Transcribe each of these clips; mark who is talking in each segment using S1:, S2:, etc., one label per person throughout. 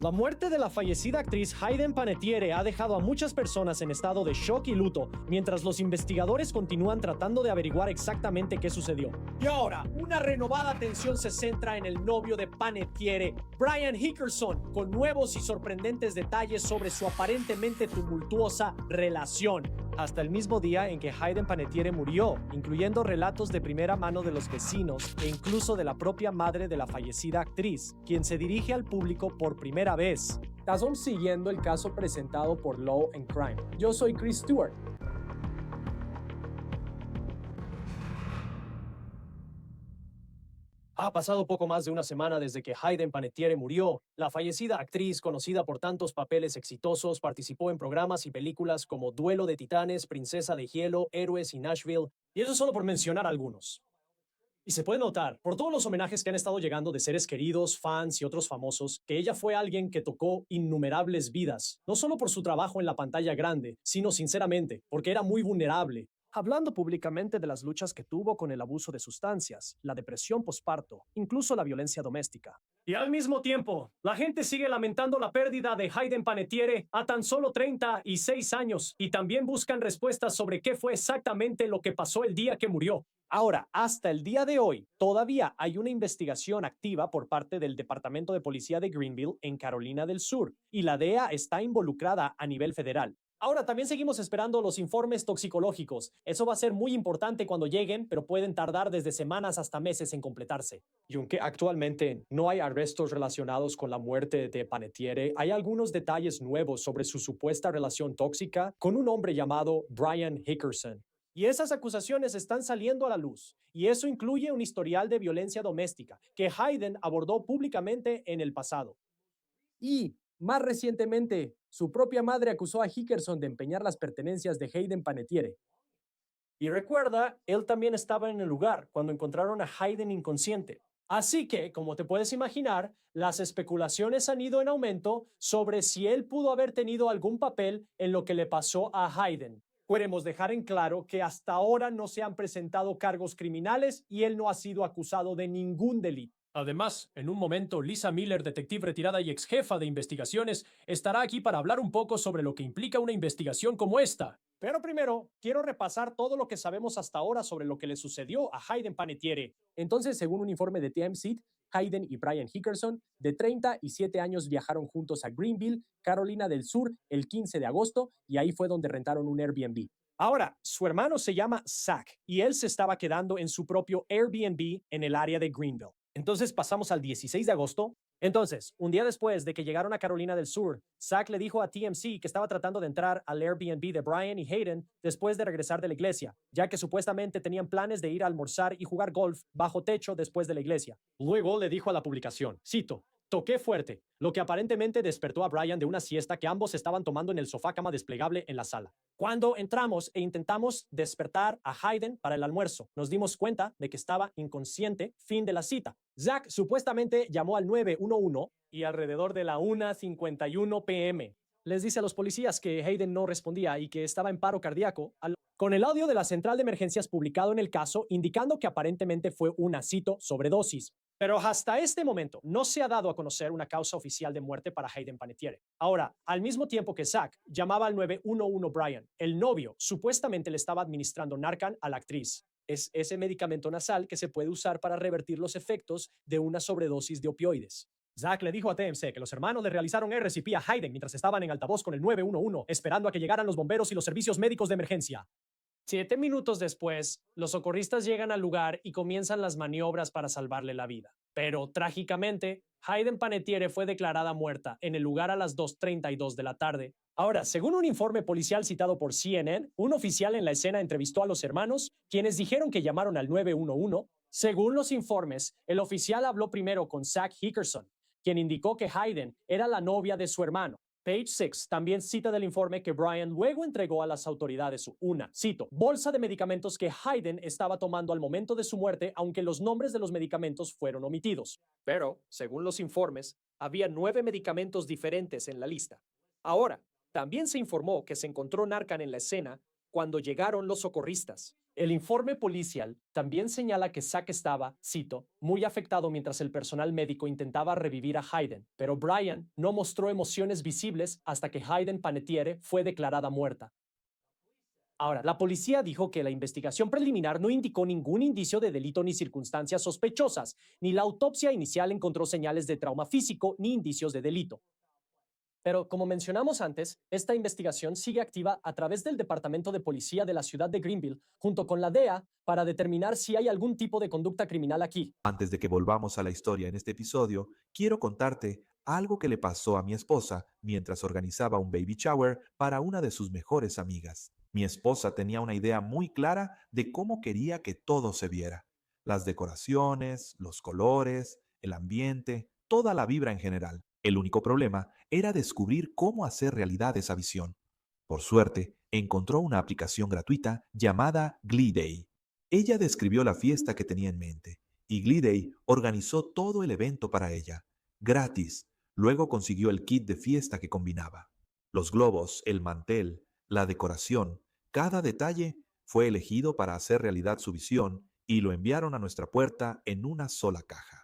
S1: La muerte de la fallecida actriz Hayden Panettiere ha dejado a muchas personas en estado de shock y luto, mientras los investigadores continúan tratando de averiguar exactamente qué sucedió. Y ahora, una renovada atención se centra en el novio de Panettiere, Brian Hickerson, con nuevos y sorprendentes detalles sobre su aparentemente tumultuosa relación. Hasta el mismo día en que Hayden Panettiere murió, incluyendo relatos de primera mano de los vecinos e incluso de la propia madre de la fallecida actriz, quien se dirige al público por primera vez. Estás siguiendo el caso presentado por Law and Crime. Yo soy Chris Stewart. Ha pasado poco más de una semana desde que Hayden Panettiere murió. La fallecida actriz, conocida por tantos papeles exitosos, participó en programas y películas como Duelo de Titanes, Princesa de Hielo, Héroes y Nashville, y eso solo por mencionar algunos. Y se puede notar, por todos los homenajes que han estado llegando de seres queridos, fans y otros famosos, que ella fue alguien que tocó innumerables vidas, no solo por su trabajo en la pantalla grande, sino sinceramente, porque era muy vulnerable, hablando públicamente de las luchas que tuvo con el abuso de sustancias, la depresión posparto, incluso la violencia doméstica. Y al mismo tiempo, la gente sigue lamentando la pérdida de Hayden Panettiere a tan solo 36 años y también buscan respuestas sobre qué fue exactamente lo que pasó el día que murió. Ahora, hasta el día de hoy, todavía hay una investigación activa por parte del Departamento de Policía de Greenville en Carolina del Sur y la DEA está involucrada a nivel federal. Ahora, también seguimos esperando los informes toxicológicos. Eso va a ser muy importante cuando lleguen, pero pueden tardar desde semanas hasta meses en completarse. Y aunque actualmente no hay arrestos relacionados con la muerte de Panettiere, hay algunos detalles nuevos sobre su supuesta relación tóxica con un hombre llamado Brian Hickerson. Y esas acusaciones están saliendo a la luz, y eso incluye un historial de violencia doméstica que Hayden abordó públicamente en el pasado. Y, más recientemente, su propia madre acusó a Hickerson de empeñar las pertenencias de Hayden Panettiere. Y recuerda, él también estaba en el lugar cuando encontraron a Hayden inconsciente. Así que, como te puedes imaginar, las especulaciones han ido en aumento sobre si él pudo haber tenido algún papel en lo que le pasó a Hayden. Queremos dejar en claro que hasta ahora no se han presentado cargos criminales y él no ha sido acusado de ningún delito. Además, en un momento, Lisa Miller, detective retirada y ex jefa de investigaciones, estará aquí para hablar un poco sobre lo que implica una investigación como esta. Pero primero, quiero repasar todo lo que sabemos hasta ahora sobre lo que le sucedió a Hayden Panettiere. Entonces, según un informe de TMZ, Hayden y Brian Hickerson, de 37 años, viajaron juntos a Greenville, Carolina del Sur, el 15 de agosto, y ahí fue donde rentaron un Airbnb. Ahora, su hermano se llama Zach, y él se estaba quedando en su propio Airbnb en el área de Greenville. Entonces pasamos al 16 de agosto. Entonces, un día después de que llegaron a Carolina del Sur, Zach le dijo a TMZ que estaba tratando de entrar al Airbnb de Brian y Hayden después de regresar de la iglesia, ya que supuestamente tenían planes de ir a almorzar y jugar golf bajo techo después de la iglesia. Luego le dijo a la publicación, cito, toqué fuerte, lo que aparentemente despertó a Brian de una siesta que ambos estaban tomando en el sofá cama desplegable en la sala. Cuando entramos e intentamos despertar a Hayden para el almuerzo, nos dimos cuenta de que estaba inconsciente. Fin de la cita. Zach supuestamente llamó al 911 y alrededor de la 1:51 p.m. les dice a los policías que Hayden no respondía y que estaba en paro cardíaco, con el audio de la central de emergencias publicado en el caso indicando que aparentemente fue una, cito, sobredosis. Pero hasta este momento no se ha dado a conocer una causa oficial de muerte para Hayden Panettiere. Ahora, al mismo tiempo que Zach llamaba al 911 Brian, el novio supuestamente le estaba administrando Narcan a la actriz. Es ese medicamento nasal que se puede usar para revertir los efectos de una sobredosis de opioides. Zach le dijo a TMZ que los hermanos le realizaron RCP a Hayden mientras estaban en altavoz con el 911, esperando a que llegaran los bomberos y los servicios médicos de emergencia. 7 minutos después, los socorristas llegan al lugar y comienzan las maniobras para salvarle la vida. Pero, trágicamente, Hayden Panettiere fue declarada muerta en el lugar a las 2:32 de la tarde. Ahora, según un informe policial citado por CNN, un oficial en la escena entrevistó a los hermanos, quienes dijeron que llamaron al 911. Según los informes, el oficial habló primero con Zach Hickerson, quien indicó que Hayden era la novia de su hermano. Page 6 también cita del informe que Brian luego entregó a las autoridades una, cito, bolsa de medicamentos que Hayden estaba tomando al momento de su muerte, aunque los nombres de los medicamentos fueron omitidos. Pero, según los informes, había 9 medicamentos diferentes en la lista. Ahora, también se informó que se encontró Narcan en la escena cuando llegaron los socorristas. El informe policial también señala que Zack estaba, cito, muy afectado mientras el personal médico intentaba revivir a Hayden, pero Brian no mostró emociones visibles hasta que Hayden Panettiere fue declarada muerta. Ahora, la policía dijo que la investigación preliminar no indicó ningún indicio de delito ni circunstancias sospechosas, ni la autopsia inicial encontró señales de trauma físico ni indicios de delito. Pero como mencionamos antes, esta investigación sigue activa a través del Departamento de Policía de la ciudad de Greenville, junto con la DEA, para determinar si hay algún tipo de conducta criminal aquí.
S2: Antes de que volvamos a la historia en este episodio, quiero contarte algo que le pasó a mi esposa mientras organizaba un baby shower para una de sus mejores amigas. Mi esposa tenía una idea muy clara de cómo quería que todo se viera. Las decoraciones, los colores, el ambiente, toda la vibra en general. El único problema era descubrir cómo hacer realidad esa visión. Por suerte, encontró una aplicación gratuita llamada Gleeday. Ella describió la fiesta que tenía en mente y Gleeday organizó todo el evento para ella, gratis. Luego consiguió el kit de fiesta que combinaba. Los globos, el mantel, la decoración, cada detalle fue elegido para hacer realidad su visión y lo enviaron a nuestra puerta en una sola caja.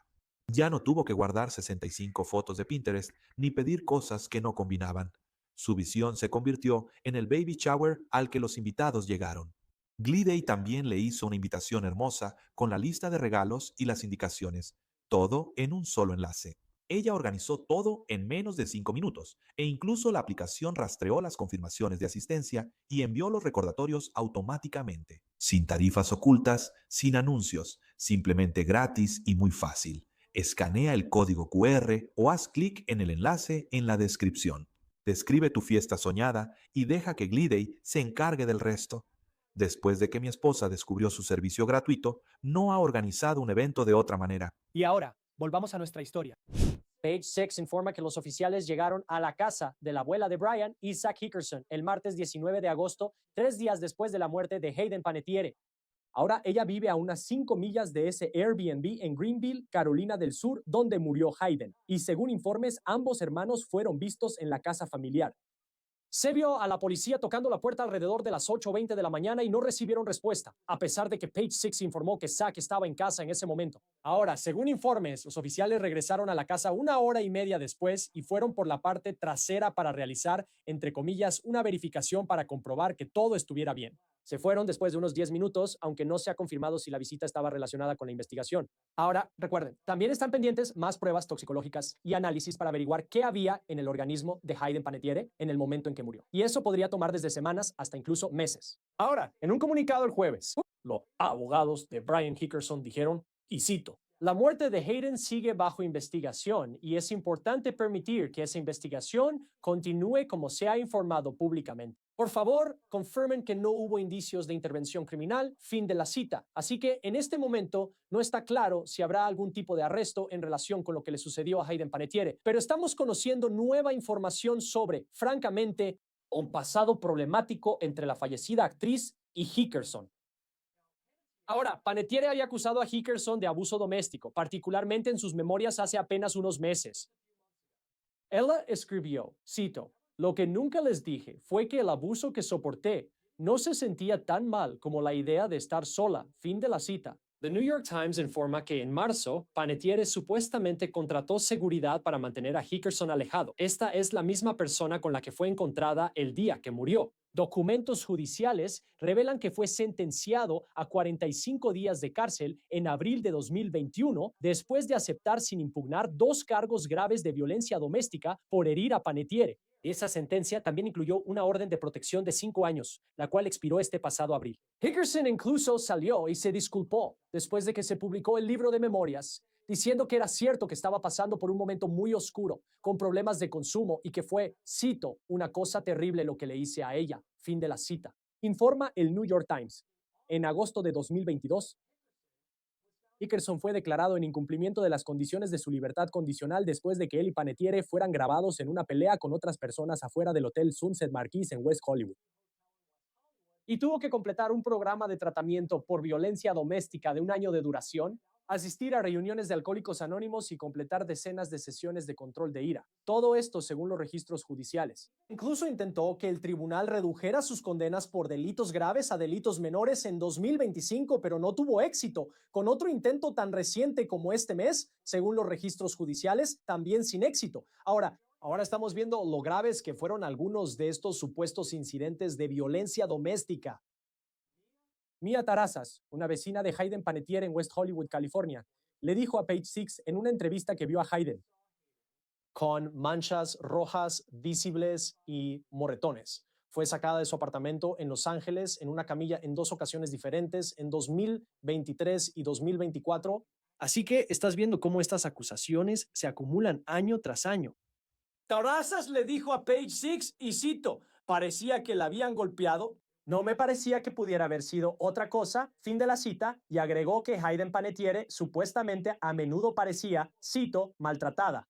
S2: Ya no tuvo que guardar 65 fotos de Pinterest ni pedir cosas que no combinaban. Su visión se convirtió en el baby shower al que los invitados llegaron. Gleeday también le hizo una invitación hermosa con la lista de regalos y las indicaciones, todo en un solo enlace. Ella organizó todo en menos de 5 minutos e incluso la aplicación rastreó las confirmaciones de asistencia y envió los recordatorios automáticamente, sin tarifas ocultas, sin anuncios, simplemente gratis y muy fácil. Escanea el código QR o haz clic en el enlace en la descripción. Describe tu fiesta soñada y deja que Gleeday se encargue del resto. Después de que mi esposa descubrió su servicio gratuito, no ha organizado un evento de otra manera.
S1: Y ahora, volvamos a nuestra historia. Page Six informa que los oficiales llegaron a la casa de la abuela de Brian, Zack Hickerson, el martes 19 de agosto, 3 días después de la muerte de Hayden Panettiere. Ahora ella vive a unas 5 millas de ese Airbnb en Greenville, Carolina del Sur, donde murió Hayden. Y según informes, ambos hermanos fueron vistos en la casa familiar. Se vio a la policía tocando la puerta alrededor de las 8:20 de la mañana y no recibieron respuesta, a pesar de que Page Six informó que Zack estaba en casa en ese momento. Ahora, según informes, los oficiales regresaron a la casa 1 hora y media después y fueron por la parte trasera para realizar, entre comillas, una verificación para comprobar que todo estuviera bien. Se fueron después de unos 10 minutos, aunque no se ha confirmado si la visita estaba relacionada con la investigación. Ahora, recuerden, también están pendientes más pruebas toxicológicas y análisis para averiguar qué había en el organismo de Hayden Panettiere en el momento en que murió. Y eso podría tomar desde semanas hasta incluso meses. Ahora, en un comunicado el jueves, los abogados de Brian Hickerson dijeron, y cito, la muerte de Hayden sigue bajo investigación y es importante permitir que esa investigación continúe como se ha informado públicamente. Por favor, confirmen que no hubo indicios de intervención criminal, fin de la cita. Así que en este momento no está claro si habrá algún tipo de arresto en relación con lo que le sucedió a Hayden Panettiere, pero estamos conociendo nueva información sobre, francamente, un pasado problemático entre la fallecida actriz y Hickerson. Ahora, Panettiere había acusado a Hickerson de abuso doméstico, particularmente en sus memorias hace apenas unos meses. Ella escribió, cito, lo que nunca les dije fue que el abuso que soporté no se sentía tan mal como la idea de estar sola, fin de la cita. The New York Times informa que en marzo, Panettiere supuestamente contrató seguridad para mantener a Hickerson alejado. Esta es la misma persona con la que fue encontrada el día que murió. Documentos judiciales revelan que fue sentenciado a 45 días de cárcel en abril de 2021 después de aceptar sin impugnar 2 cargos graves de violencia doméstica por herir a Panettiere. Esa sentencia también incluyó una orden de protección de 5 años, la cual expiró este pasado abril. Hickerson incluso salió y se disculpó después de que se publicó el libro de memorias, diciendo que era cierto que estaba pasando por un momento muy oscuro, con problemas de consumo y que fue, cito, una cosa terrible lo que le hice a ella, fin de la cita. Informa el New York Times. En agosto de 2022, Hickerson fue declarado en incumplimiento de las condiciones de su libertad condicional después de que él y Panettiere fueran grabados en una pelea con otras personas afuera del Hotel Sunset Marquis en West Hollywood. Y tuvo que completar un programa de tratamiento por violencia doméstica de 1 año de duración, asistir a reuniones de alcohólicos anónimos y completar decenas de sesiones de control de ira. Todo esto según los registros judiciales. Incluso intentó que el tribunal redujera sus condenas por delitos graves a delitos menores en 2025, pero no tuvo éxito, con otro intento tan reciente como este mes, según los registros judiciales, también sin éxito. Ahora estamos viendo lo graves que fueron algunos de estos supuestos incidentes de violencia doméstica. Mia Tarazas, una vecina de Hayden Panettiere en West Hollywood, California, le dijo a Page Six en una entrevista que vio a Hayden, con manchas rojas visibles y moretones. Fue sacada de su apartamento en Los Ángeles en una camilla en dos ocasiones diferentes, en 2023 y 2024. Así que estás viendo cómo estas acusaciones se acumulan año tras año. Tarazas le dijo a Page Six, y cito, parecía que la habían golpeado. No me parecía que pudiera haber sido otra cosa, fin de la cita, y agregó que Hayden Panettiere supuestamente a menudo parecía, cito, maltratada.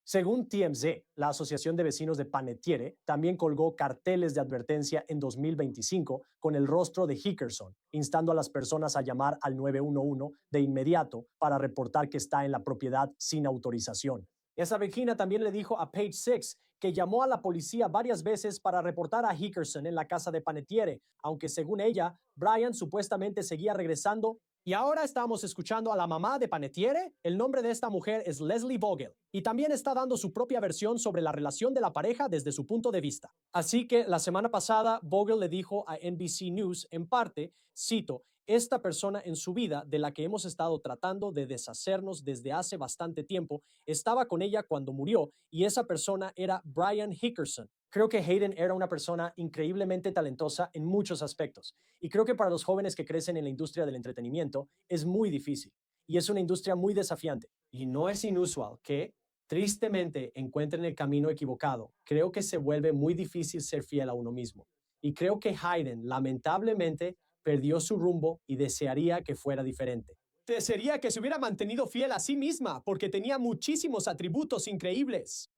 S1: Según TMZ, la Asociación de Vecinos de Panettiere también colgó carteles de advertencia en 2025 con el rostro de Hickerson, instando a las personas a llamar al 911 de inmediato para reportar que está en la propiedad sin autorización. Esa vecina también le dijo a Page Six que llamó a la policía varias veces para reportar a Hickerson en la casa de Panettiere, aunque según ella, Brian supuestamente seguía regresando. Y ahora estamos escuchando a la mamá de Panettiere. El nombre de esta mujer es Leslie Vogel, y también está dando su propia versión sobre la relación de la pareja desde su punto de vista. Así que la semana pasada, Vogel le dijo a NBC News, en parte, cito, esta persona en su vida de la que hemos estado tratando de deshacernos desde hace bastante tiempo, estaba con ella cuando murió, y esa persona era Brian Hickerson. Creo que Hayden era una persona increíblemente talentosa en muchos aspectos, y creo que para los jóvenes que crecen en la industria del entretenimiento es muy difícil, y es una industria muy desafiante, y no es inusual que, tristemente, encuentren el camino equivocado. Creo que se vuelve muy difícil ser fiel a uno mismo, y creo que Hayden, lamentablemente, perdió su rumbo y desearía que fuera diferente. Desearía que se hubiera mantenido fiel a sí misma porque tenía muchísimos atributos increíbles.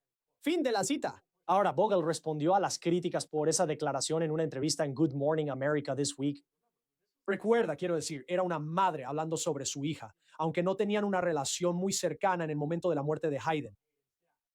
S1: Fin de la cita. Ahora, Vogel respondió a las críticas por esa declaración en una entrevista en Good Morning America This Week. Recuerda, quiero decir, era una madre hablando sobre su hija, aunque no tenían una relación muy cercana en el momento de la muerte de Hayden.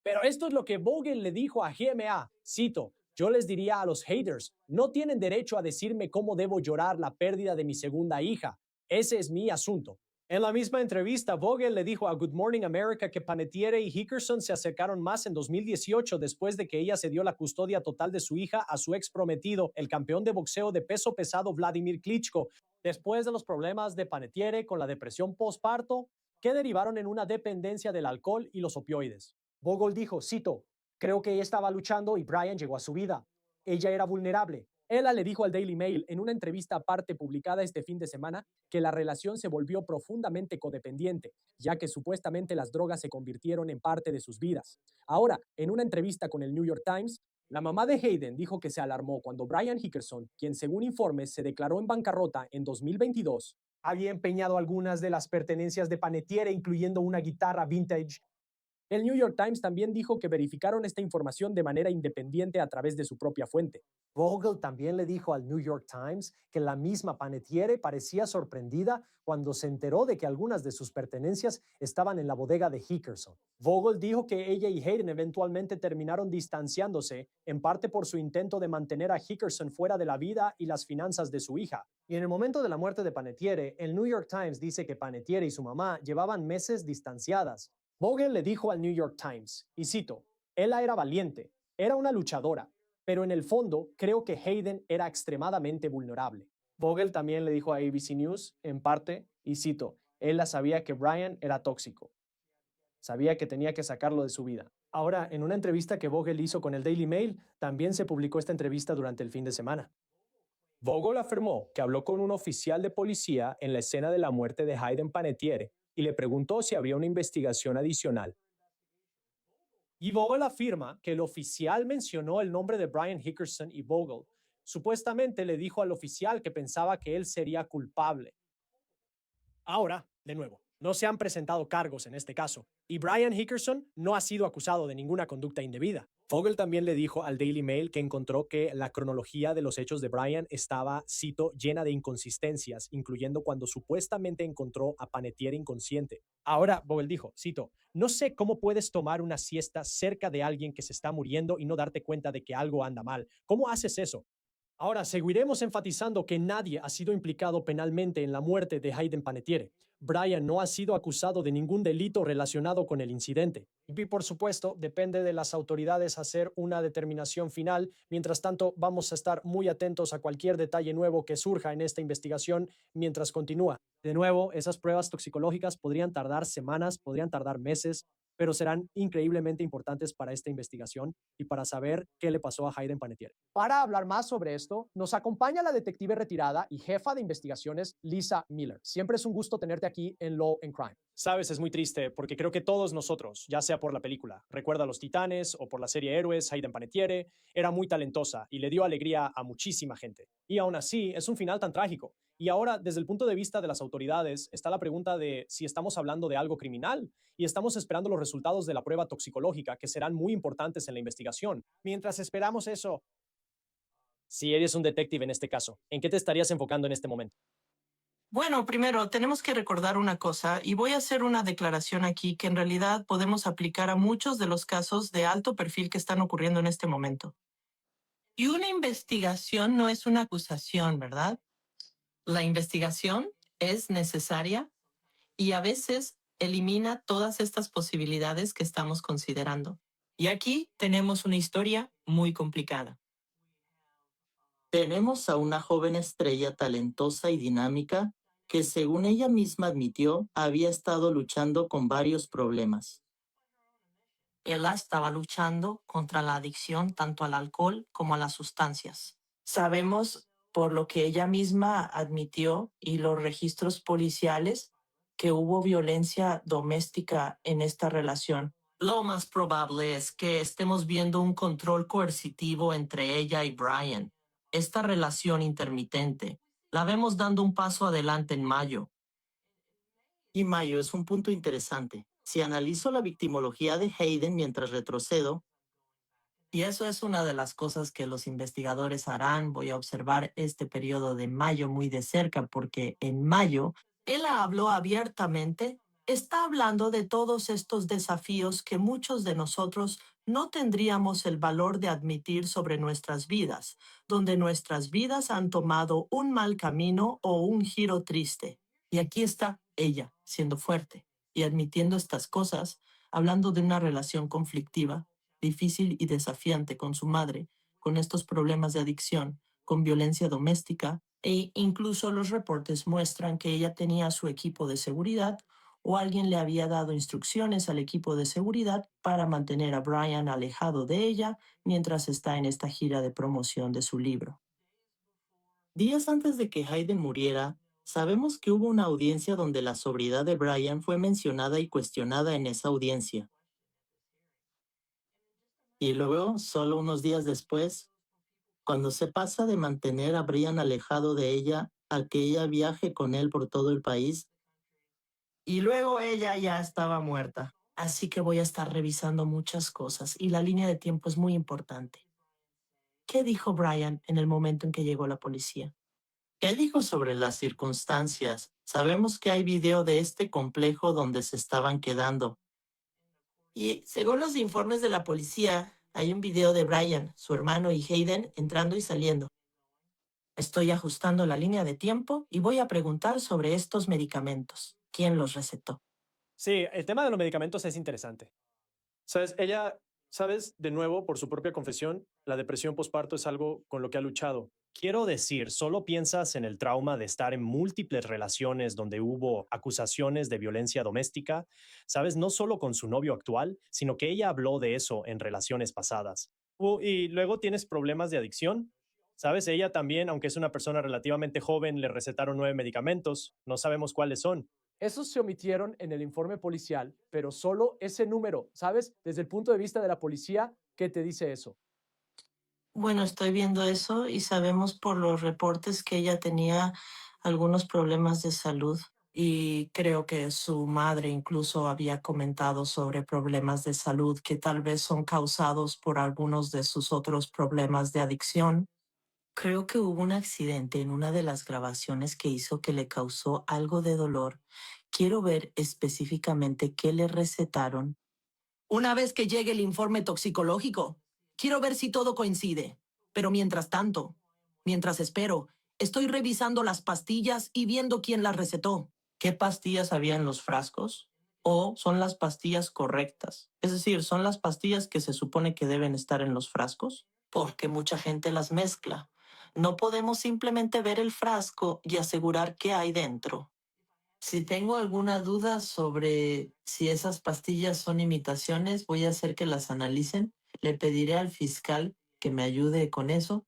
S1: Pero esto es lo que Vogel le dijo a GMA, cito, yo les diría a los haters, no tienen derecho a decirme cómo debo llorar la pérdida de mi segunda hija. Ese es mi asunto. En la misma entrevista, Vogel le dijo a Good Morning America que Panettiere y Hickerson se acercaron más en 2018 después de que ella cedió la custodia total de su hija a su ex prometido, el campeón de boxeo de peso pesado Vladimir Klitschko, después de los problemas de Panettiere con la depresión postparto, que derivaron en una dependencia del alcohol y los opioides. Vogel dijo, cito, creo que ella estaba luchando y Brian llegó a su vida. Ella era vulnerable. Ella le dijo al Daily Mail en una entrevista aparte publicada este fin de semana que la relación se volvió profundamente codependiente, ya que supuestamente las drogas se convirtieron en parte de sus vidas. Ahora, en una entrevista con el New York Times, la mamá de Hayden dijo que se alarmó cuando Brian Hickerson, quien según informes se declaró en bancarrota en 2022, había empeñado algunas de las pertenencias de Panettiere, incluyendo una guitarra vintage. El New York Times también dijo que verificaron esta información de manera independiente a través de su propia fuente. Vogel también le dijo al New York Times que la misma Panettiere parecía sorprendida cuando se enteró de que algunas de sus pertenencias estaban en la bodega de Hickerson. Vogel dijo que ella y Hayden eventualmente terminaron distanciándose, en parte por su intento de mantener a Hickerson fuera de la vida y las finanzas de su hija. Y en el momento de la muerte de Panettiere, el New York Times dice que Panettiere y su mamá llevaban meses distanciadas. Vogel le dijo al New York Times, y cito, ella era valiente, era una luchadora, pero en el fondo creo que Hayden era extremadamente vulnerable. Vogel también le dijo a ABC News, en parte, y cito, ella sabía que Brian era tóxico. Sabía que tenía que sacarlo de su vida. Ahora, en una entrevista que Vogel hizo con el Daily Mail, también se publicó esta entrevista durante el fin de semana. Vogel afirmó que habló con un oficial de policía en la escena de la muerte de Hayden Panettiere y le preguntó si habría una investigación adicional. Y Vogel afirma que el oficial mencionó el nombre de Brian Hickerson y Vogel supuestamente le dijo al oficial que pensaba que él sería culpable. Ahora, de nuevo, no se han presentado cargos en este caso, Y Brian Hickerson no ha sido acusado de ninguna conducta indebida. Fogel también le dijo al Daily Mail que encontró que la cronología de los hechos de Brian estaba, cito, llena de inconsistencias, incluyendo cuando supuestamente encontró a Panettiere inconsciente. Ahora, Vogel dijo, cito, no sé cómo puedes tomar una siesta cerca de alguien que se está muriendo y no darte cuenta de que algo anda mal. ¿Cómo haces eso? Ahora, seguiremos enfatizando que nadie ha sido implicado penalmente en la muerte de Hayden Panettiere. Brian no ha sido acusado de ningún delito relacionado con el incidente. Y por supuesto, depende de las autoridades hacer una determinación final. Mientras tanto, vamos a estar muy atentos a cualquier detalle nuevo que surja en esta investigación mientras continúa. De nuevo, esas pruebas toxicológicas podrían tardar semanas, podrían tardar meses, pero serán increíblemente importantes para esta investigación y para saber qué le pasó a Hayden Panettiere. Para hablar más sobre esto, nos acompaña la detective retirada y jefa de investigaciones, Lisa Miller. Siempre es un gusto tenerte aquí en Law and Crime. Sabes, es muy triste porque creo que todos nosotros, ya sea por la película Recuerda a los Titanes o por la serie Héroes, Hayden Panettiere, era muy talentosa y le dio alegría a muchísima gente. Y aún así, es un final tan trágico. Y ahora, desde el punto de vista de las autoridades, está la pregunta de si estamos hablando de algo criminal y estamos esperando los resultados de la prueba toxicológica que serán muy importantes en la investigación. Mientras esperamos eso, si eres un detective en este caso, ¿en qué te estarías enfocando en este momento?
S3: Bueno, primero tenemos que recordar una cosa y voy a hacer una declaración aquí que en realidad podemos aplicar a muchos de los casos de alto perfil que están ocurriendo en este momento. Y una investigación no es una acusación, ¿verdad? La investigación es necesaria y a veces elimina todas estas posibilidades que estamos considerando. Y aquí tenemos una historia muy complicada. Tenemos a una joven estrella talentosa y dinámica que, según ella misma admitió, había estado luchando con varios problemas. Ella estaba luchando contra la adicción tanto al alcohol como a las sustancias. Sabemos, por lo que ella misma admitió y los registros policiales, que hubo violencia doméstica en esta relación. Lo más probable es que estemos viendo un control coercitivo entre ella y Brian. Esta relación intermitente la vemos dando un paso adelante en mayo. Y mayo es un punto interesante. Si analizo la victimología de Hayden mientras retrocedo, y eso es una de las cosas que los investigadores harán, voy a observar este periodo de mayo muy de cerca porque en mayo él habló abiertamente, está hablando de todos estos desafíos que muchos de nosotros no tendríamos el valor de admitir sobre nuestras vidas, donde nuestras vidas han tomado un mal camino o un giro triste. Y aquí está ella, siendo fuerte y admitiendo estas cosas, hablando de una relación conflictiva, difícil y desafiante con su madre, con estos problemas de adicción, con violencia doméstica, e incluso los reportes muestran que ella tenía su equipo de seguridad o alguien le había dado instrucciones al equipo de seguridad para mantener a Brian alejado de ella mientras está en esta gira de promoción de su libro. Días antes de que Hayden muriera, sabemos que hubo una audiencia donde la sobriedad de Brian fue mencionada y cuestionada en esa audiencia. Y luego, solo unos días después, cuando se pasa de mantener a Brian alejado de ella a que ella viaje con él por todo el país, y luego ella ya estaba muerta. Así que voy a estar revisando muchas cosas y la línea de tiempo es muy importante. ¿Qué dijo Brian en el momento en que llegó la policía? ¿Qué dijo sobre las circunstancias? Sabemos que hay video de este complejo donde se estaban quedando. Y según los informes de la policía, hay un video de Brian, su hermano y Hayden entrando y saliendo. Estoy ajustando la línea de tiempo y voy a preguntar sobre estos medicamentos. ¿Quién los recetó?
S1: Sí, el tema de los medicamentos es interesante. Sabes, ella, sabes, de nuevo, por su propia confesión, la depresión postparto es algo con lo que ha luchado. Quiero decir, solo piensas en el trauma de estar en múltiples relaciones donde hubo acusaciones de violencia doméstica, sabes, no solo con su novio actual, sino que ella habló de eso en relaciones pasadas. Y luego tienes problemas de adicción. Sabes, ella también, aunque es una persona relativamente joven, le recetaron 9 medicamentos, no sabemos cuáles son. Esos se omitieron en el informe policial, pero solo ese número, ¿sabes? Desde el punto de vista de la policía, ¿qué te dice eso?
S3: Bueno, estoy viendo eso y sabemos por los reportes que ella tenía algunos problemas de salud. Y creo que su madre incluso había comentado sobre problemas de salud que tal vez son causados por algunos de sus otros problemas de adicción. Creo que hubo un accidente en una de las grabaciones que hizo que le causó algo de dolor. Quiero ver específicamente qué le recetaron. Una vez que llegue el informe toxicológico, quiero ver si todo coincide. Pero mientras tanto, mientras espero, estoy revisando las pastillas y viendo quién las recetó. ¿Qué pastillas había en los frascos? ¿O son las pastillas correctas? Es decir, ¿son las pastillas que se supone que deben estar en los frascos? Porque mucha gente las mezcla. No podemos simplemente ver el frasco y asegurar qué hay dentro. Si tengo alguna duda sobre si esas pastillas son imitaciones, voy a hacer que las analicen. Le pediré al fiscal que me ayude con eso.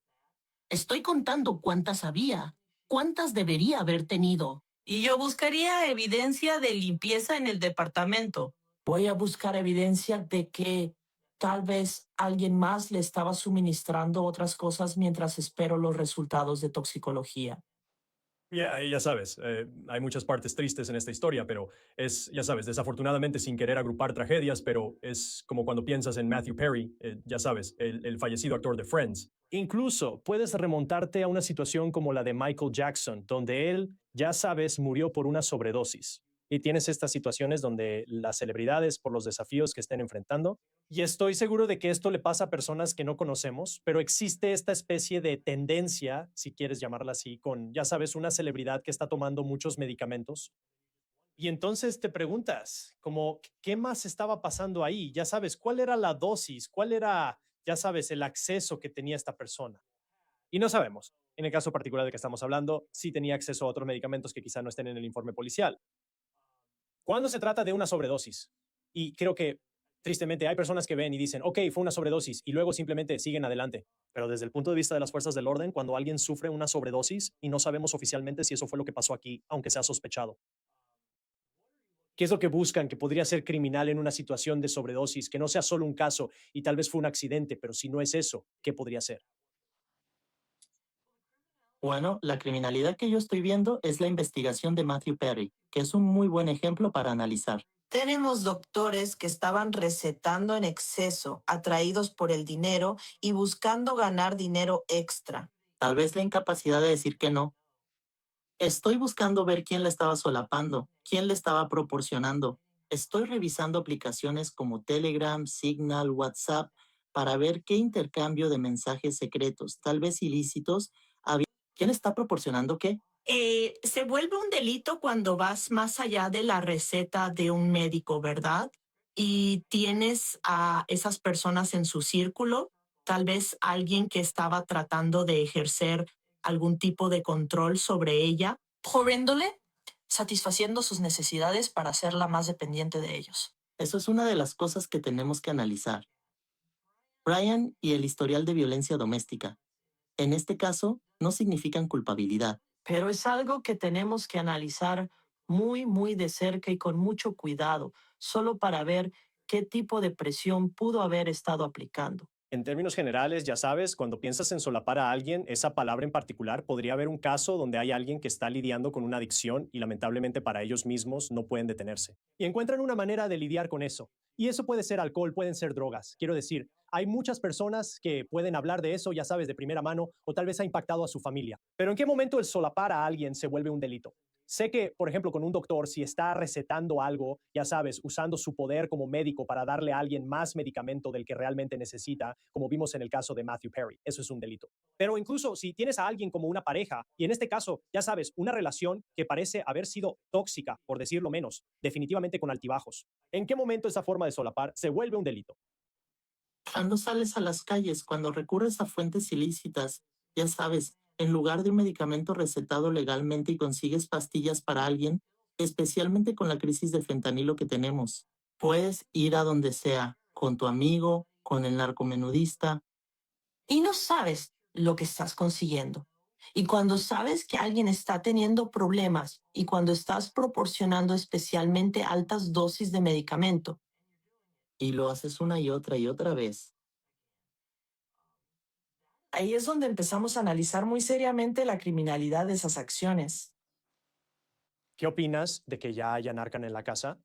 S3: Estoy contando cuántas había. ¿Cuántas debería haber tenido? Y yo buscaría evidencia de limpieza en el departamento. Voy a buscar evidencia de que tal vez alguien más le estaba suministrando otras cosas mientras espero los resultados de toxicología.
S1: Ya sabes, hay muchas partes tristes en esta historia, pero ya sabes, desafortunadamente sin querer agrupar tragedias, pero es como cuando piensas en Matthew Perry, ya sabes, el fallecido actor de Friends. Incluso puedes remontarte a una situación como la de Michael Jackson, donde él, ya sabes, murió por una sobredosis. Y tienes estas situaciones donde las celebridades, por los desafíos que estén enfrentando, y estoy seguro de que esto le pasa a personas que no conocemos, pero existe esta especie de tendencia, si quieres llamarla así, con, ya sabes, una celebridad que está tomando muchos medicamentos. Y entonces te preguntas, como, ¿qué más estaba pasando ahí? Ya sabes, ¿cuál era la dosis? ¿Cuál era, ya sabes, el acceso que tenía esta persona? Y no sabemos. En el caso particular de que estamos hablando, sí tenía acceso a otros medicamentos que quizá no estén en el informe policial. Cuando se trata de una sobredosis, y creo que tristemente hay personas que ven y dicen, ok, fue una sobredosis, y luego simplemente siguen adelante. Pero desde el punto de vista de las fuerzas del orden, cuando alguien sufre una sobredosis y no sabemos oficialmente si eso fue lo que pasó aquí, aunque sea sospechado, ¿qué es lo que buscan que podría ser criminal en una situación de sobredosis, que no sea solo un caso y tal vez fue un accidente, pero si no es eso, ¿qué podría ser?
S3: Bueno, la criminalidad que yo estoy viendo es la investigación de Matthew Perry, que es un muy buen ejemplo para analizar. Tenemos doctores que estaban recetando en exceso, atraídos por el dinero y buscando ganar dinero extra. Tal vez la incapacidad de decir que no. Estoy buscando ver quién le estaba solapando, quién le estaba proporcionando. Estoy revisando aplicaciones como Telegram, Signal, WhatsApp, para ver qué intercambio de mensajes secretos, tal vez ilícitos, había. ¿Quién está proporcionando qué? Se vuelve un delito cuando vas más allá de la receta de un médico, ¿verdad? Y tienes a esas personas en su círculo, tal vez alguien que estaba tratando de ejercer algún tipo de control sobre ella, joviéndole, satisfaciendo sus necesidades para hacerla más dependiente de ellos. Eso es una de las cosas que tenemos que analizar. Brian y el historial de violencia doméstica. En este caso, no significan culpabilidad. Pero es algo que tenemos que analizar muy, muy de cerca y con mucho cuidado, solo para ver qué tipo de presión pudo haber estado aplicando.
S1: En términos generales, ya sabes, cuando piensas en solapar a alguien, esa palabra en particular, podría haber un caso donde hay alguien que está lidiando con una adicción y lamentablemente para ellos mismos no pueden detenerse. Y encuentran una manera de lidiar con eso. Y eso puede ser alcohol, pueden ser drogas. Quiero decir, hay muchas personas que pueden hablar de eso, ya sabes, de primera mano, o tal vez ha impactado a su familia. Pero ¿en qué momento el solapar a alguien se vuelve un delito? Sé que, por ejemplo, con un doctor, si está recetando algo, ya sabes, usando su poder como médico para darle a alguien más medicamento del que realmente necesita, como vimos en el caso de Matthew Perry, eso es un delito. Pero incluso si tienes a alguien como una pareja, y en este caso, ya sabes, una relación que parece haber sido tóxica, por decirlo menos, definitivamente con altibajos, ¿en qué momento esa forma de solapar se vuelve un delito?
S3: Cuando sales a las calles, cuando recurres a fuentes ilícitas, ya sabes, en lugar de un medicamento recetado legalmente y consigues pastillas para alguien, especialmente con la crisis de fentanilo que tenemos, puedes ir a donde sea, con tu amigo, con el narcomenudista, y no sabes lo que estás consiguiendo. Y cuando sabes que alguien está teniendo problemas y cuando estás proporcionando especialmente altas dosis de medicamento, y lo haces una y otra vez, ahí es donde empezamos a analizar muy seriamente la criminalidad de esas acciones.
S1: ¿Qué opinas de que ya haya Narcan en la casa?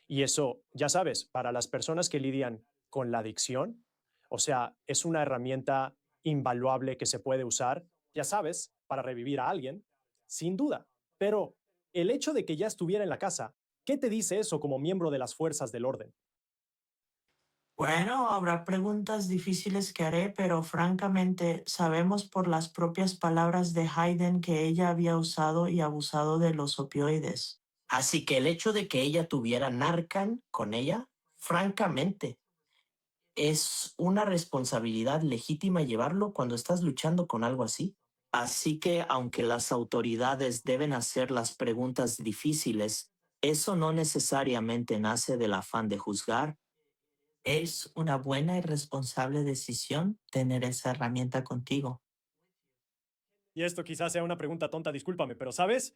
S1: Y eso, ya sabes, para las personas que lidian con la adicción, o sea, es una herramienta invaluable que se puede usar, ya sabes, para revivir a alguien, sin duda. Pero el hecho de que ya estuviera en la casa, ¿qué te dice eso como miembro de las fuerzas del orden?
S3: Bueno, habrá preguntas difíciles que haré, pero francamente sabemos por las propias palabras de Hayden que ella había usado y abusado de los opioides. Así que el hecho de que ella tuviera Narcan con ella, francamente, es una responsabilidad legítima llevarlo cuando estás luchando con algo así. Así que aunque las autoridades deben hacer las preguntas difíciles, eso no necesariamente nace del afán de juzgar. Es una buena y responsable decisión tener esa herramienta contigo.
S1: Y esto quizás sea una pregunta tonta, discúlpame, pero ¿sabes?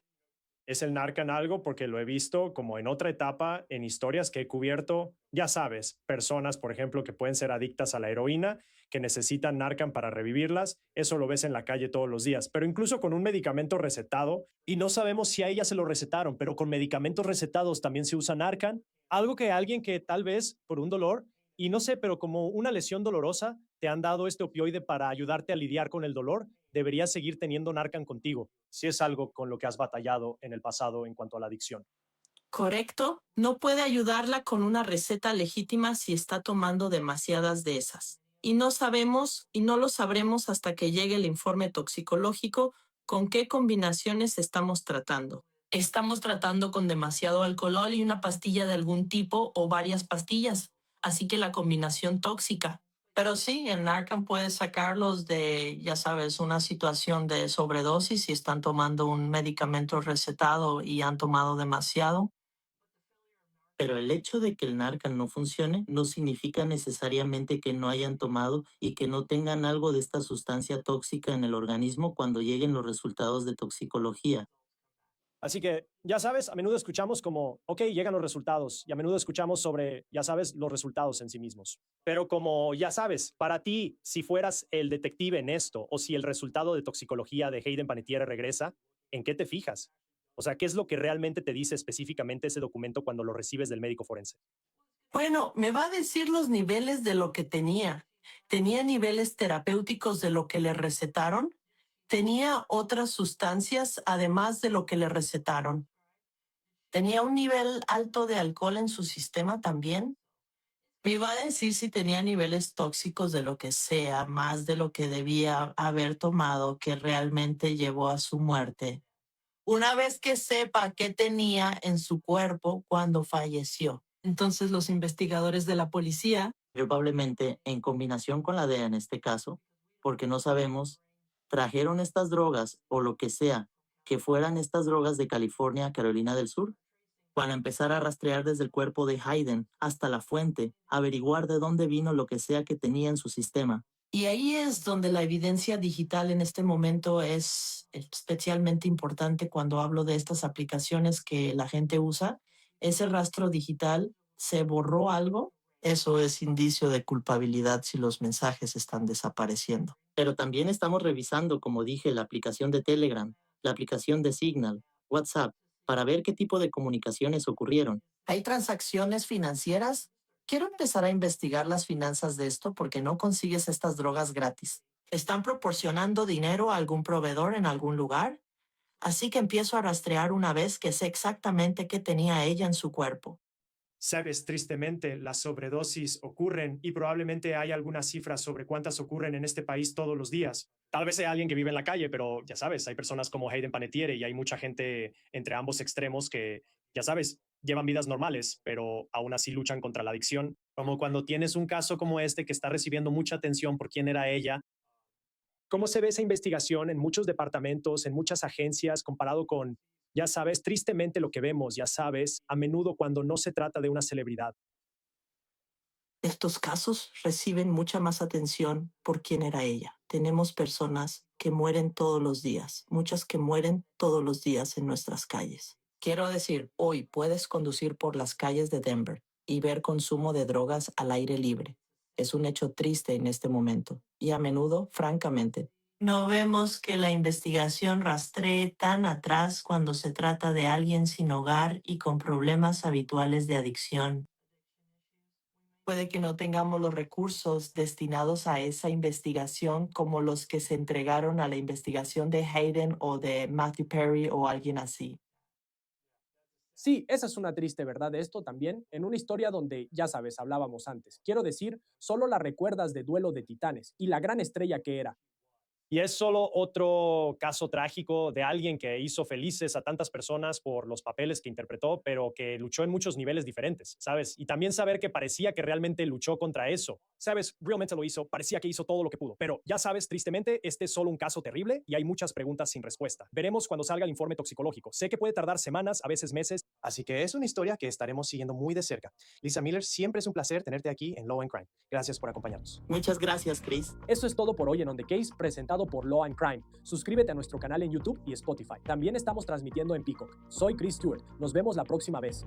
S1: Es el Narcan algo porque lo he visto como en otra etapa en historias que he cubierto, ya sabes, personas, por ejemplo, que pueden ser adictas a la heroína, que necesitan Narcan para revivirlas, eso lo ves en la calle todos los días, pero incluso con un medicamento recetado, y no sabemos si a ella se lo recetaron, pero con medicamentos recetados también se usa Narcan, algo que alguien que tal vez por un dolor, y no sé, pero como una lesión dolorosa, te han dado este opioide para ayudarte a lidiar con el dolor, deberías seguir teniendo Narcan contigo, si es algo con lo que has batallado en el pasado en cuanto a la adicción.
S3: Correcto, no puede ayudarla con una receta legítima si está tomando demasiadas de esas. Y no sabemos y no lo sabremos hasta que llegue el informe toxicológico con qué combinaciones estamos tratando. Estamos tratando con demasiado alcohol y una pastilla de algún tipo o varias pastillas, así que la combinación tóxica. Pero sí, el Narcan puede sacarlos de, ya sabes, una situación de sobredosis si están tomando un medicamento recetado y han tomado demasiado. Pero el hecho de que el Narcan no funcione no significa necesariamente que no hayan tomado y que no tengan algo de esta sustancia tóxica en el organismo cuando lleguen los resultados de toxicología.
S1: Así que, ya sabes, a menudo escuchamos como, ok, llegan los resultados, y a menudo escuchamos sobre, ya sabes, los resultados en sí mismos. Pero como, ya sabes, para ti, si fueras el detective en esto, o si el resultado de toxicología de Hayden Panettiere regresa, ¿en qué te fijas? O sea, ¿qué es lo que realmente te dice específicamente ese documento cuando lo recibes del médico forense?
S3: Bueno, me va a decir los niveles de lo que tenía. Tenía niveles terapéuticos de lo que le recetaron. Tenía otras sustancias además de lo que le recetaron. Tenía un nivel alto de alcohol en su sistema también. Me iba a decir si tenía niveles tóxicos de lo que sea, más de lo que debía haber tomado, que realmente llevó a su muerte. Una vez que sepa qué tenía en su cuerpo cuando falleció. Entonces los investigadores de la policía, probablemente en combinación con la DEA en este caso, porque no sabemos, trajeron estas drogas o lo que sea, que fueran estas drogas de California a Carolina del Sur, para empezar a rastrear desde el cuerpo de Hayden hasta la fuente, averiguar de dónde vino lo que sea que tenía en su sistema. Y ahí es donde la evidencia digital en este momento es especialmente importante cuando hablo de estas aplicaciones que la gente usa. Ese rastro digital, se borró algo, eso es indicio de culpabilidad si los mensajes están desapareciendo. Pero también estamos revisando, como dije, la aplicación de Telegram, la aplicación de Signal, WhatsApp, para ver qué tipo de comunicaciones ocurrieron. ¿Hay transacciones financieras? Quiero empezar a investigar las finanzas de esto porque no consigues estas drogas gratis. ¿Están proporcionando dinero a algún proveedor en algún lugar? Así que empiezo a rastrear una vez que sé exactamente qué tenía ella en su cuerpo.
S1: Sabes, tristemente, las sobredosis ocurren y probablemente hay algunas cifras sobre cuántas ocurren en este país todos los días. Tal vez sea alguien que vive en la calle, pero ya sabes, hay personas como Hayden Panettiere y hay mucha gente entre ambos extremos que, ya sabes, llevan vidas normales, pero aún así luchan contra la adicción. Como cuando tienes un caso como este que está recibiendo mucha atención por quién era ella. ¿Cómo se ve esa investigación en muchos departamentos, en muchas agencias, comparado con, ya sabes, tristemente lo que vemos, ya sabes, a menudo cuando no se trata de una celebridad?
S3: Estos casos reciben mucha más atención por quién era ella. Tenemos personas que mueren todos los días, muchas que mueren todos los días en nuestras calles. Quiero decir, hoy puedes conducir por las calles de Denver y ver consumo de drogas al aire libre. Es un hecho triste en este momento y a menudo, francamente, No vemos que la investigación rastree tan atrás cuando se trata de alguien sin hogar y con problemas habituales de adicción. Puede que no tengamos los recursos destinados a esa investigación como los que se entregaron a la investigación de Hayden o de Matthew Perry o alguien así.
S1: Sí, esa es una triste verdad de esto también, en una historia donde, ya sabes, hablábamos antes. Quiero decir, solo la recuerdas de Duelo de Titanes y la gran estrella que era. Y es solo otro caso trágico de alguien que hizo felices a tantas personas por los papeles que interpretó, pero que luchó en muchos niveles diferentes, ¿sabes? Y también saber que parecía que realmente luchó contra eso. ¿Sabes? Realmente lo hizo, parecía que hizo todo lo que pudo. Pero ya sabes, tristemente, este es solo un caso terrible y hay muchas preguntas sin respuesta. Veremos cuando salga el informe toxicológico. Sé que puede tardar semanas, a veces meses. Así que es una historia que estaremos siguiendo muy de cerca. Lisa Miller, siempre es un placer tenerte aquí en Law and Crime. Gracias por acompañarnos.
S3: Muchas gracias, Chris.
S1: Eso es todo por hoy en On The Case, presentado por Law and Crime. Suscríbete a nuestro canal en YouTube y Spotify. También estamos transmitiendo en Peacock. Soy Chris Stewart. Nos vemos la próxima vez.